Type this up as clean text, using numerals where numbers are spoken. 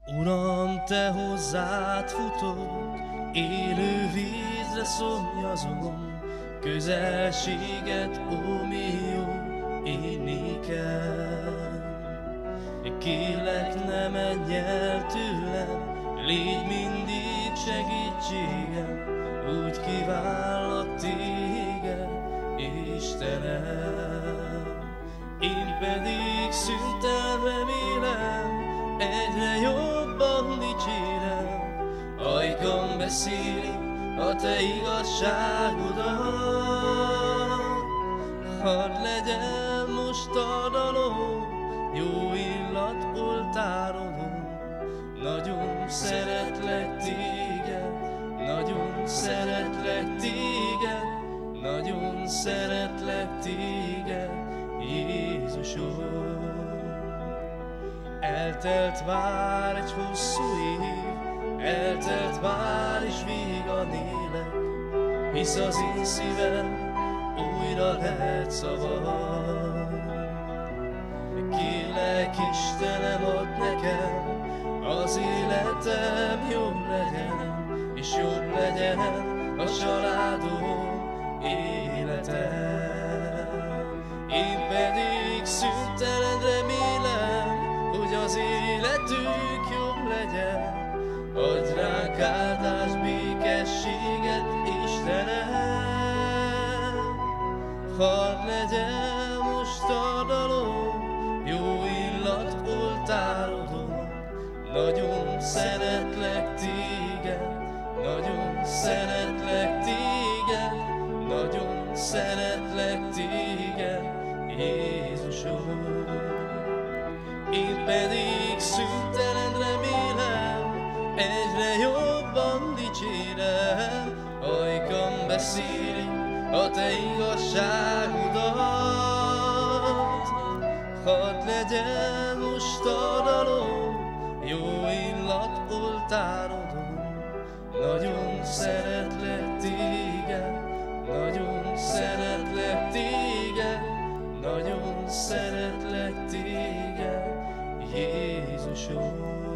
Uram, Te hozzád futok, élő vízre szomjazom, közelséget, ó mi jó, inni kell. Kérlek, ne menj el tőlem, légy mindig segítségem, úgy kívállak Téged, Istenem. Én pedig szüntelen remélem, egyre jobban dicsérem, ajkam beszéli a Te igazságodat. Hadd legyen most a dalom, jó illat oltárodon, nagyon szeretlek Téged, nagyon szeretlek Téged, nagyon szeretlek Téged, Jézusom. Eltelt már egy hosszú év, eltelt már és vígan élek, hisz az én szívem újra lehet szabad. Kérlek, Istenem, add nekem, az életem jobb legyen, és jobb legyen a családom élete. Én pedig szüntelen remélem, hogy az életük jobb legyen. Adj ránk áldás, békességet, Istenem. Hadd legyen most a dalom, jó illat oltárodon, nagyon szeretlek Téged, nagyon szeretlek Téged, nagyon szeretlek Téged, Jézusom. Én pedig szüntelen remélem, egyre jobban dicsérem, ajkam beszéli a Te igazságodat. Hadd legyen most a dalom, jó illat oltárodon, nagyon szeretlek Téged, nagyon szeretlek Téged, nagyon szeretlek Téged, Jézusom.